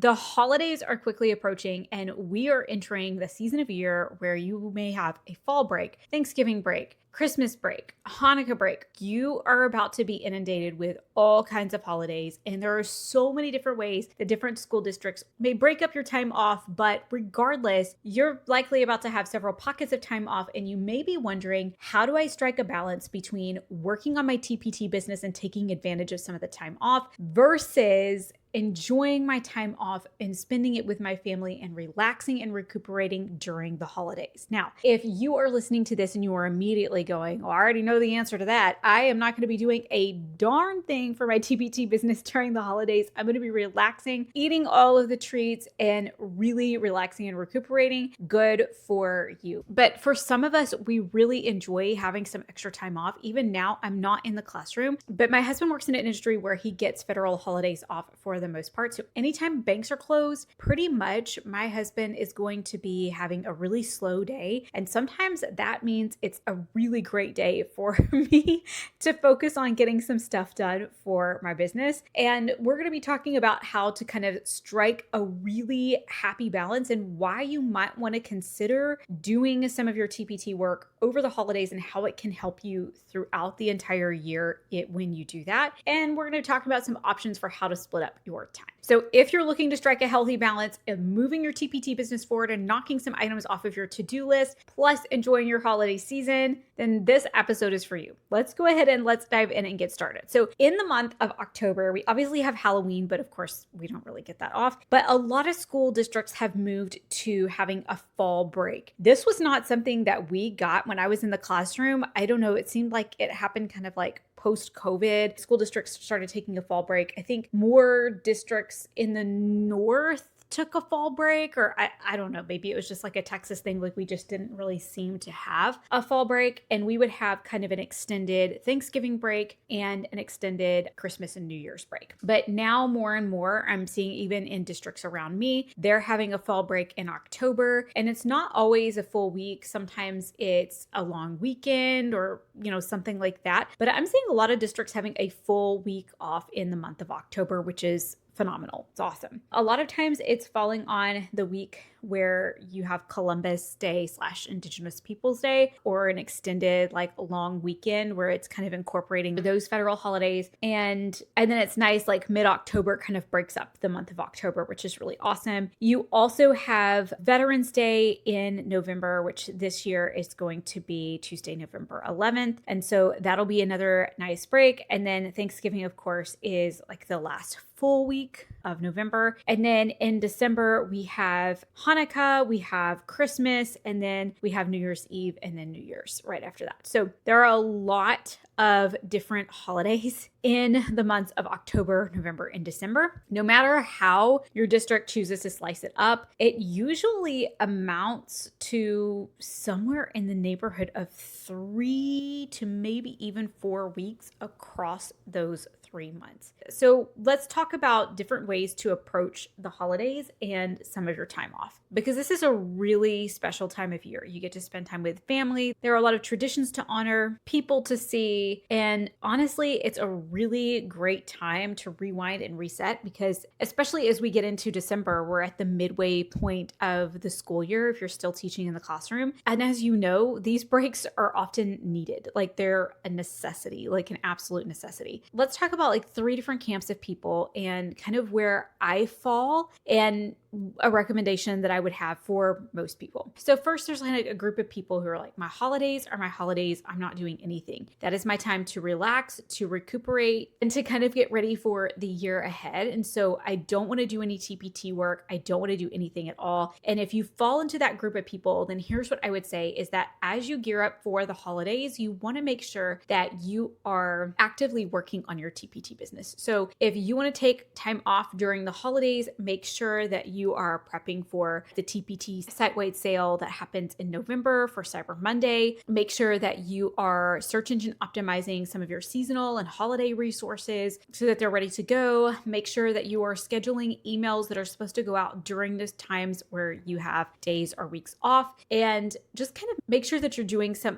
The holidays are quickly approaching, and we are entering the season of year where you may have a fall break, Thanksgiving break, Christmas break, Hanukkah break. You are about to be inundated with all kinds of holidays, and there are so many different ways that different school districts may break up your time off, but regardless, you're likely about to have several pockets of time off, and you may be wondering, how do I strike a balance between working on my TPT business and taking advantage of some of the time off versus enjoying my time off and spending it with my family and relaxing and recuperating during the holidays. Now, if you are listening to this and you are immediately going, oh, I already know the answer to that. I am not going to be doing a darn thing for my TPT business during the holidays. I'm going to be relaxing, eating all of the treats, and really relaxing and recuperating. Good for you. But for some of us, we really enjoy having some extra time off. Even now, I'm not in the classroom, but my husband works in an industry where he gets federal holidays off for the most part. So anytime banks are closed, pretty much my husband is going to be having a really slow day. And sometimes that means it's a really great day for me to focus on getting some stuff done for my business. And we're going to be talking about how to kind of strike a really happy balance and why you might want to consider doing some of your TPT work over the holidays and how it can help you throughout the entire year when you do that. And we're going to talk about some options for how to split up your time. So if you're looking to strike a healthy balance of moving your TPT business forward and knocking some items off of your to-do list, plus enjoying your holiday season, then this episode is for you. Let's go ahead and let's dive in and get started. So in the month of October, we obviously have Halloween, but of course we don't really get that off. But a lot of school districts have moved to having a fall break. This was not something that we got when I was in the classroom. I don't know, it seemed like it happened kind of like post-COVID. School districts started taking a fall break. I think more districts in the north took a fall break, or I don't know, maybe it was just like a Texas thing, like we just didn't really seem to have a fall break, and we would have kind of an extended Thanksgiving break and an extended Christmas and New Year's break. But now more and more I'm seeing, even in districts around me, they're having a fall break in October, and it's not always a full week. Sometimes it's a long weekend or, something like that. But I'm seeing a lot of districts having a full week off in the month of October, which is phenomenal. It's awesome. A lot of times it's falling on the week where you have Columbus Day / Indigenous Peoples Day, or an extended like long weekend where it's kind of incorporating those federal holidays. And then it's nice, like mid-October kind of breaks up the month of October, which is really awesome. You also have Veterans Day in November, which this year is going to be Tuesday, November 11th. And so that'll be another nice break. And then Thanksgiving, of course, is like the last full week of November. And then in December, we have Hanukkah, we have Christmas, and then we have New Year's Eve, and then New Year's right after that. So there are a lot of different holidays in the months of October, November, and December. No matter how your district chooses to slice it up, it usually amounts to somewhere in the neighborhood of 3 to maybe even 4 weeks across those 3 months. So let's talk about different ways to approach the holidays and some of your time off, because this is a really special time of year. You get to spend time with family. There are a lot of traditions to honor, people to see, and honestly, it's a really great time to rewind and reset, because especially as we get into December, we're at the midway point of the school year if you're still teaching in the classroom. And as you know, these breaks are often needed. Like they're a necessity, like an absolute necessity. Let's talk about like 3 different camps of people and kind of where I fall and a recommendation that I would have for most people. So first, there's like a group of people who are like, my holidays are my holidays. I'm not doing anything. That is my time to relax, to recuperate, and to kind of get ready for the year ahead. And so I don't want to do any TPT work. I don't want to do anything at all. And if you fall into that group of people, then here's what I would say is that as you gear up for the holidays, you want to make sure that you are actively working on your TPT business. So if you want to take time off during the holidays, make sure that you are prepping for the TPT site-wide sale that happens in November for Cyber Monday. Make sure that you are search engine optimizing some of your seasonal and holiday resources so that they're ready to go. Make sure that you are scheduling emails that are supposed to go out during those times where you have days or weeks off, and just kind of make sure that you're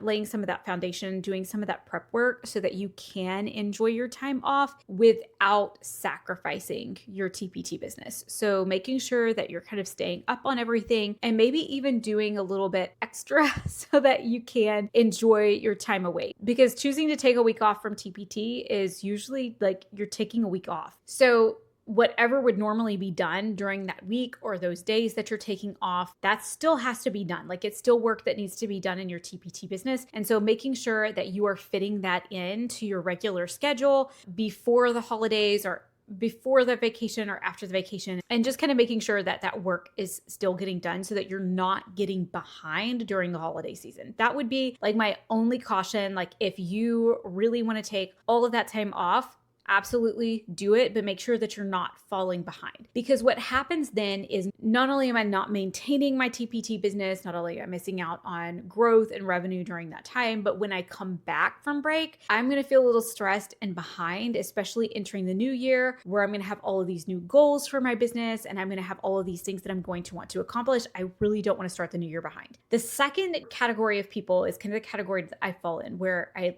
laying some of that foundation, doing some of that prep work so that you can enjoy your time off without sacrificing your TPT business. So making sure that you're kind of staying up on everything and maybe even doing a little bit extra so that you can enjoy your time away. Because choosing to take a week off from TPT is usually like you're taking a week off. So whatever would normally be done during that week or those days that you're taking off, that still has to be done. Like it's still work that needs to be done in your TPT business. And so making sure that you are fitting that into your regular schedule before the holidays or before the vacation or after the vacation, and just kind of making sure that that work is still getting done so that you're not getting behind during the holiday season. That would be like my only caution. Like if you really want to take all of that time off, absolutely do it, but make sure that you're not falling behind. Because what happens then is not only am I not maintaining my TPT business, not only am I missing out on growth and revenue during that time, but when I come back from break, I'm going to feel a little stressed and behind, especially entering the new year where I'm going to have all of these new goals for my business and I'm going to have all of these things that I'm going to want to accomplish. I really don't want to start the new year behind. The second category of people is kind of the category that I fall in, where I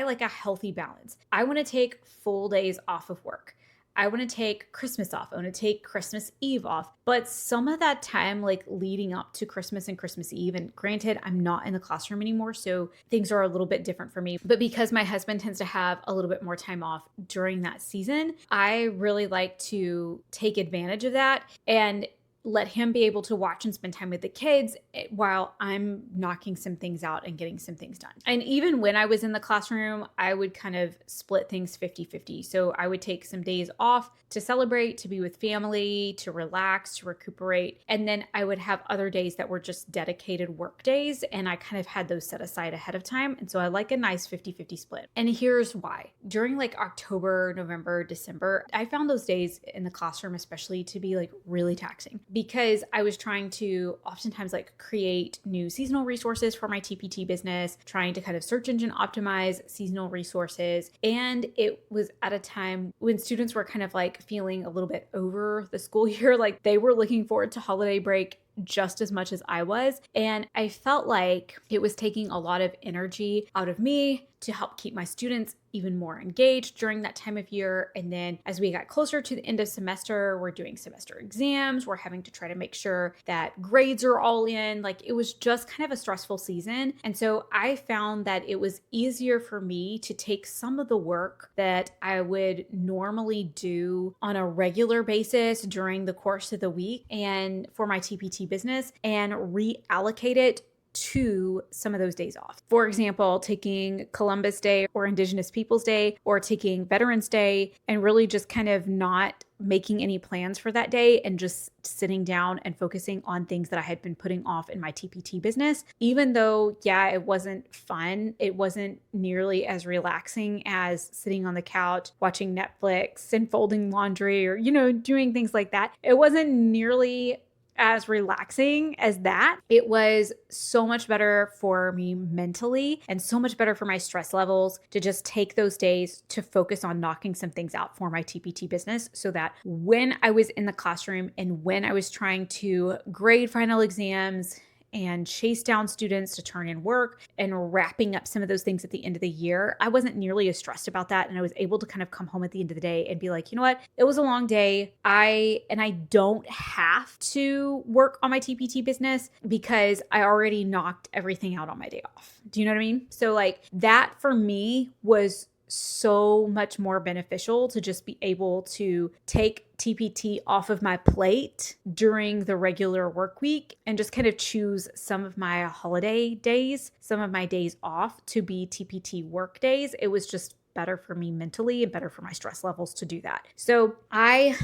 like a healthy balance. I want to take full days off of work. I want to take Christmas off. I want to take Christmas Eve off. But some of that time, like leading up to Christmas and Christmas Eve, and granted, I'm not in the classroom anymore, so things are a little bit different for me. But because my husband tends to have a little bit more time off during that season, I really like to take advantage of that and let him be able to watch and spend time with the kids while I'm knocking some things out and getting some things done. And even when I was in the classroom, I would kind of split things 50-50. So I would take some days off to celebrate, to be with family, to relax, to recuperate. And then I would have other days that were just dedicated work days. And I kind of had those set aside ahead of time. And so I like a nice 50-50 split. And here's why. During like October, November, December, I found those days in the classroom especially to be like really taxing, because I was trying to oftentimes like create new seasonal resources for my TPT business, trying to kind of search engine optimize seasonal resources. And it was at a time when students were kind of like feeling a little bit over the school year, like they were looking forward to holiday break just as much as I was. And I felt like it was taking a lot of energy out of me to help keep my students even more engaged during that time of year. And then as we got closer to the end of semester, we're doing semester exams. We're having to try to make sure that grades are all in. Like it was just kind of a stressful season. And so I found that it was easier for me to take some of the work that I would normally do on a regular basis during the course of the week and for my TPT business and reallocate it to some of those days off. For example, taking Columbus Day or Indigenous Peoples Day or taking Veterans Day and really just kind of not making any plans for that day and just sitting down and focusing on things that I had been putting off in my TPT business. Even though, yeah, it wasn't fun, it wasn't nearly as relaxing as sitting on the couch, watching Netflix and folding laundry or, doing things like that. It wasn't nearly as relaxing as that. It was so much better for me mentally and so much better for my stress levels to just take those days to focus on knocking some things out for my TPT business so that when I was in the classroom and when I was trying to grade final exams and chase down students to turn in work and wrapping up some of those things at the end of the year, I wasn't nearly as stressed about that. And I was able to kind of come home at the end of the day and be like, you know what? It was a long day. I don't have to work on my TPT business because I already knocked everything out on my day off. Do you know what I mean? So like that for me was so much more beneficial to just be able to take TPT off of my plate during the regular work week and just kind of choose some of my holiday days, some of my days off to be TPT work days. It was just better for me mentally and better for my stress levels to do that. So I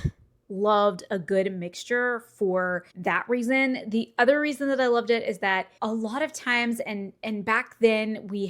loved a good mixture for that reason. The other reason that I loved it is that a lot of times, and back then we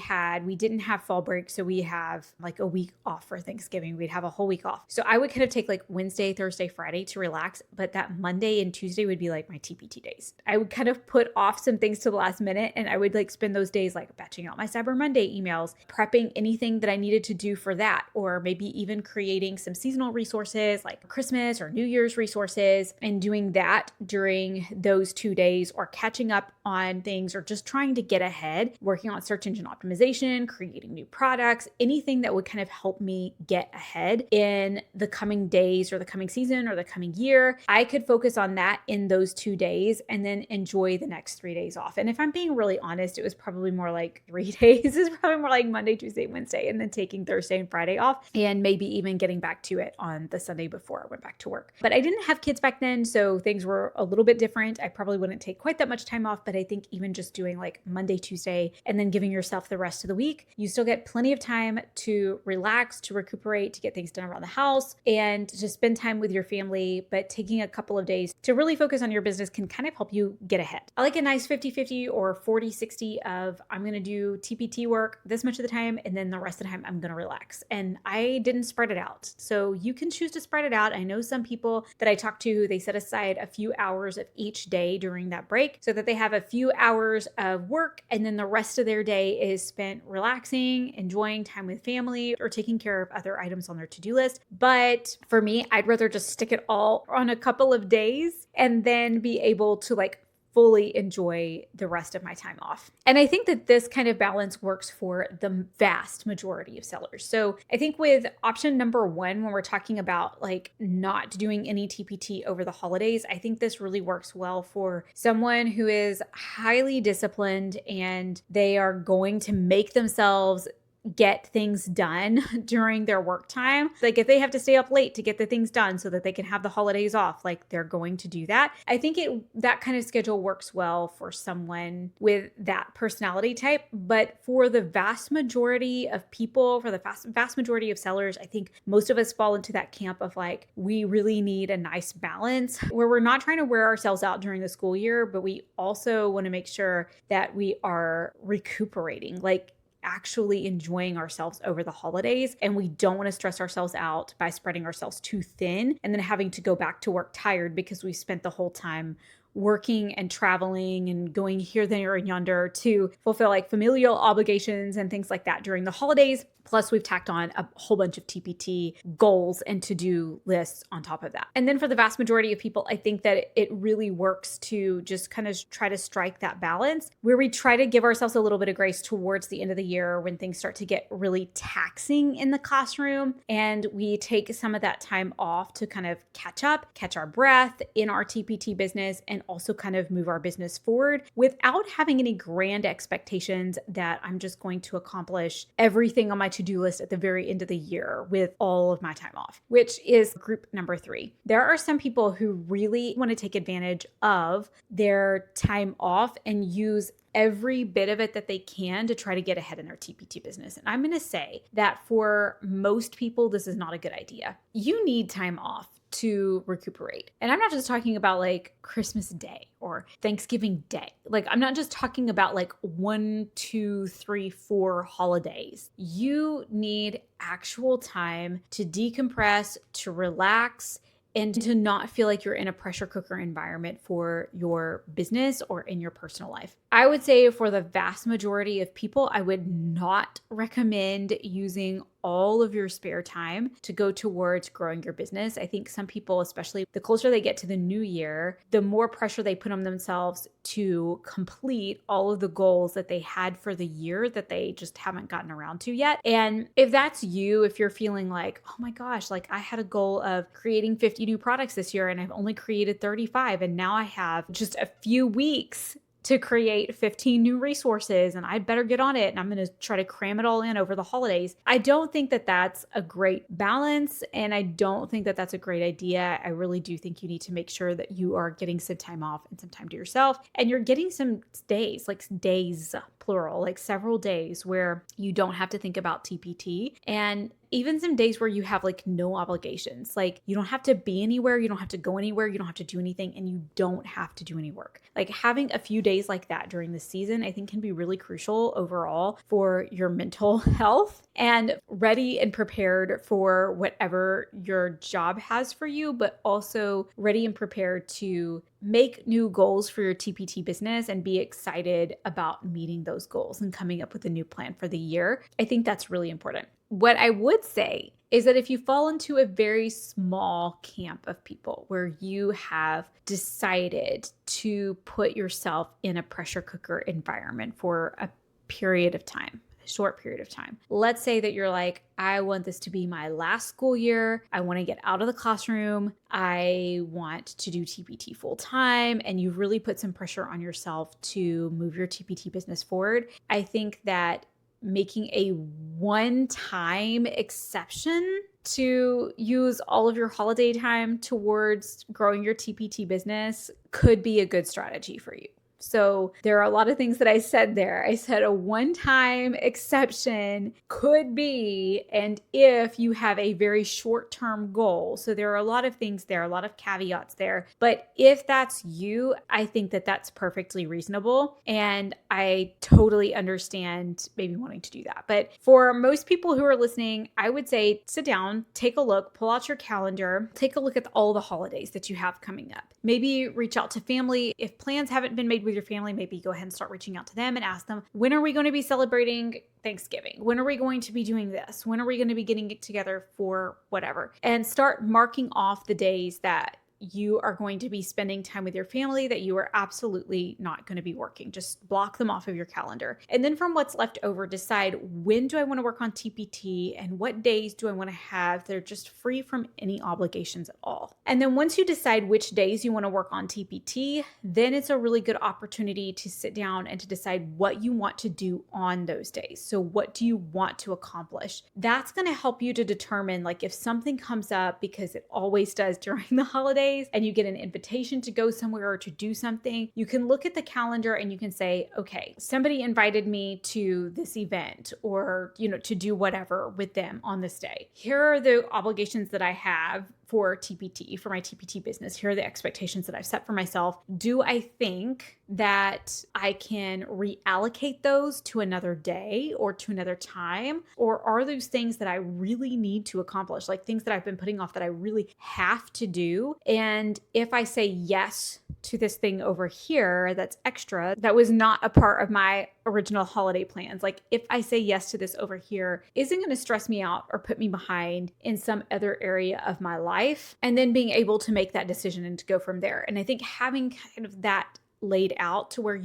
didn't have fall break, so we have like a week off for Thanksgiving. We'd have a whole week off. So I would kind of take like Wednesday, Thursday, Friday to relax, but that Monday and Tuesday would be like my TPT days. I would kind of put off some things to the last minute, and I would like spend those days like batching out my Cyber Monday emails, prepping anything that I needed to do for that, or maybe even creating some seasonal resources like Christmas or New Year's resources, and doing that during those 2 days, or catching up on things, or just trying to get ahead, working on search engine optimization, creating new products, anything that would kind of help me get ahead in the coming days or the coming season or the coming year. I could focus on that in those 2 days and then enjoy the next 3 days off. And if I'm being really honest, it was probably more like 3 days. It's probably more like Monday, Tuesday, Wednesday, and then taking Thursday and Friday off, and maybe even getting back to it on the Sunday before I went back to work. But I didn't have kids back then, so things were a little bit different. I probably wouldn't take quite that much time off, but I think even just doing like Monday, Tuesday, and then giving yourself the rest of the week, you still get plenty of time to relax, to recuperate, to get things done around the house, and to spend time with your family. But taking a couple of days to really focus on your business can kind of help you get ahead. I like a nice 50-50 or 40-60 of I'm going to do TPT work this much of the time, and then the rest of the time I'm going to relax. And I didn't spread it out. So you can choose to spread it out. I know some people that I talk to, they set aside a few hours of each day during that break so that they have a few hours of work, and then the rest of their day is spent relaxing, enjoying time with family, or taking care of other items on their to-do list. But for me, I'd rather just stick it all on a couple of days and then be able to like fully enjoy the rest of my time off. And I think that this kind of balance works for the vast majority of sellers. So I think with option number one, when we're talking about like not doing any TPT over the holidays, I think this really works well for someone who is highly disciplined and they are going to make themselves get things done during their work time. Like if they have to stay up late to get the things done so that they can have the holidays off, like they're going to do that. I think that kind of schedule works well for someone with that personality type. But for the vast majority of people, for the vast majority of sellers, I think most of us fall into that camp of like, we really need a nice balance where we're not trying to wear ourselves out during the school year, but we also want to make sure that we are recuperating. Like actually enjoying ourselves over the holidays. And we don't want to stress ourselves out by spreading ourselves too thin and then having to go back to work tired because we spent the whole time working and traveling and going here, there, and yonder to fulfill like familial obligations and things like that during the holidays. Plus, we've tacked on a whole bunch of TPT goals and to-do lists on top of that. And then for the vast majority of people, I think that it really works to just kind of try to strike that balance where we try to give ourselves a little bit of grace towards the end of the year when things start to get really taxing in the classroom. And we take some of that time off to kind of catch up, catch our breath in our TPT business, and also kind of move our business forward without having any grand expectations that I'm just going to accomplish everything on my to-do list at the very end of the year with all of my time off, which is group number 3. There are some people who really want to take advantage of their time off and use every bit of it that they can to try to get ahead in their TPT business. And I'm going to say that for most people, this is not a good idea. You need time off to recuperate. And I'm not just talking about like Christmas Day or Thanksgiving Day. Like I'm not just talking about like 1, 2, 3, 4 holidays. You need actual time to decompress, to relax, and to not feel like you're in a pressure cooker environment for your business or in your personal life. I would say for the vast majority of people, I would not recommend using all of your spare time to go towards growing your business. I think some people, especially the closer they get to the new year, the more pressure they put on themselves to complete all of the goals that they had for the year that they just haven't gotten around to yet. And if that's you, if you're feeling like, oh my gosh, like I had a goal of creating 50 new products this year and I've only created 35, and now I have just a few weeks to create 15 new resources and I'd better get on it and I'm going to try to cram it all in over the holidays. I don't think that that's a great balance, and I don't think that that's a great idea. I really do think you need to make sure that you are getting some time off and some time to yourself, and you're getting some days, like days plural, like several days where you don't have to think about TPT, and even some days where you have like no obligations. Like you don't have to be anywhere, you don't have to go anywhere, you don't have to do anything, and you don't have to do any work. Like having a few days like that during the season, I think can be really crucial overall for your mental health, and ready and prepared for whatever your job has for you, but also ready and prepared to make new goals for your TPT business and be excited about meeting those goals and coming up with a new plan for the year. I think that's really important. What I would say is that if you fall into a very small camp of people where you have decided to put yourself in a pressure cooker environment for a period of time, short period of time. Let's say that you're like, I want this to be my last school year. I want to get out of the classroom. I want to do TPT full time. And you've really put some pressure on yourself to move your TPT business forward. I think that making a one-time exception to use all of your holiday time towards growing your TPT business could be a good strategy for you. So there are a lot of things that I said there. I said a one-time exception could be, and if you have a very short-term goal. So there are a lot of things there, a lot of caveats there. But if that's you, I think that that's perfectly reasonable. And I totally understand maybe wanting to do that. But for most people who are listening, I would say sit down, take a look, pull out your calendar, take a look at all the holidays that you have coming up. Maybe reach out to family. If plans haven't been made with your family, maybe go ahead and start reaching out to them and ask them, when are we going to be celebrating Thanksgiving? When are we going to be doing this? When are we going to be getting it together for whatever? And start marking off the days that you are going to be spending time with your family, that you are absolutely not going to be working. Just block them off of your calendar. And then from what's left over, decide, when do I want to work on TPT and what days do I want to have that are just free from any obligations at all. And then once you decide which days you want to work on TPT, then it's a really good opportunity to sit down and to decide what you want to do on those days. So what do you want to accomplish? That's going to help you to determine, like, if something comes up, because it always does during the holidays, and you get an invitation to go somewhere or to do something, you can look at the calendar and you can say, okay, somebody invited me to this event, or, to do whatever with them on this day. Here are the obligations that I have for TPT, for my TPT business. Here are the expectations that I've set for myself. Do I think that I can reallocate those to another day or to another time? Or are those things that I really need to accomplish, like things that I've been putting off that I really have to do? And if I say yes to this thing over here that's extra, that was not a part of my original holiday plans, like if I say yes to this over here, isn't going to stress me out or put me behind in some other area of my life, and then being able to make that decision and to go from there. And I think having kind of that laid out to where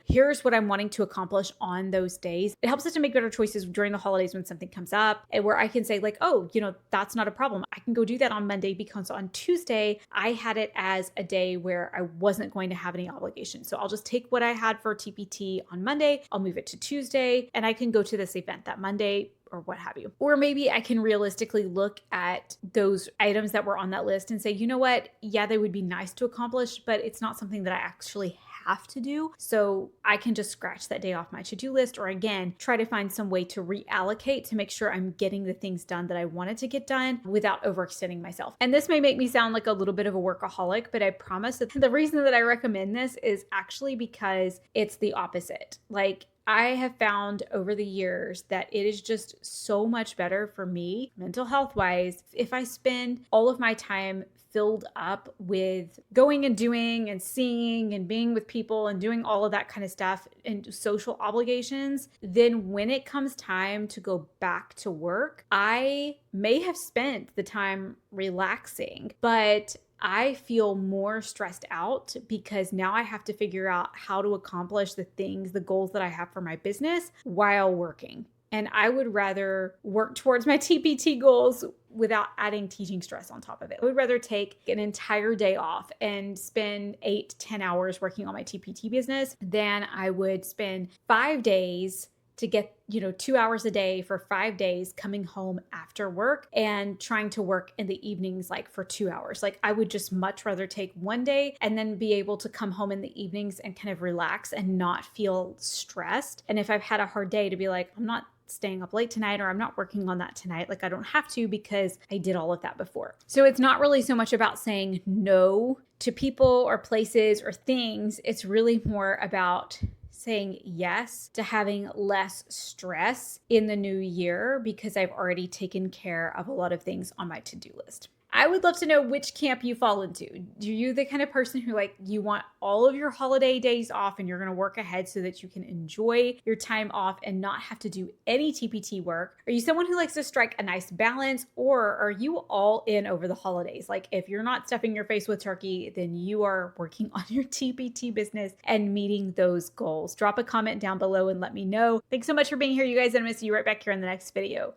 here's what I'm wanting to accomplish on those days, it helps us to make better choices during the holidays when something comes up, and where I can say like, oh, that's not a problem. I can go do that on Monday because on Tuesday I had it as a day where I wasn't going to have any obligations. So I'll just take what I had for TPT on Monday, I'll move it to Tuesday, and I can go to this event that Monday, or what have you. Or maybe I can realistically look at those items that were on that list and say, you know what? Yeah, they would be nice to accomplish, but it's not something that I actually have to do. So I can just scratch that day off my to-do list, or again, try to find some way to reallocate to make sure I'm getting the things done that I wanted to get done without overextending myself. And this may make me sound like a little bit of a workaholic, but I promise that the reason that I recommend this is actually because it's the opposite. Like, I have found over the years that it is just so much better for me, mental health wise, if I spend all of my time filled up with going and doing and seeing and being with people and doing all of that kind of stuff and social obligations. Then when it comes time to go back to work, I may have spent the time relaxing, but I feel more stressed out because now I have to figure out how to accomplish the goals that I have for my business while working. And I would rather work towards my TPT goals without adding teaching stress on top of it. I would rather take an entire day off and spend 8 to 10 hours working on my TPT business than I would spend 5 days to get 2 hours a day for 5 days coming home after work and trying to work in the evenings like for 2 hours. Like, I would just much rather take one day and then be able to come home in the evenings and kind of relax and not feel stressed. And if I've had a hard day, to be like, I'm not staying up late tonight, or I'm not working on that tonight. Like I don't have to because I did all of that before. So it's not really so much about saying no to people or places or things. It's really more about saying yes to having less stress in the new year because I've already taken care of a lot of things on my to-do list. I would love to know which camp you fall into. Do you the kind of person who like you want all of your holiday days off and you're going to work ahead so that you can enjoy your time off and not have to do any TPT work? Are you someone who likes to strike a nice balance, or are you all in over the holidays? Like if you're not stuffing your face with turkey, then you are working on your TPT business and meeting those goals. Drop a comment down below and let me know. Thanks so much for being here, you guys, and I'm going to see you right back here in the next video.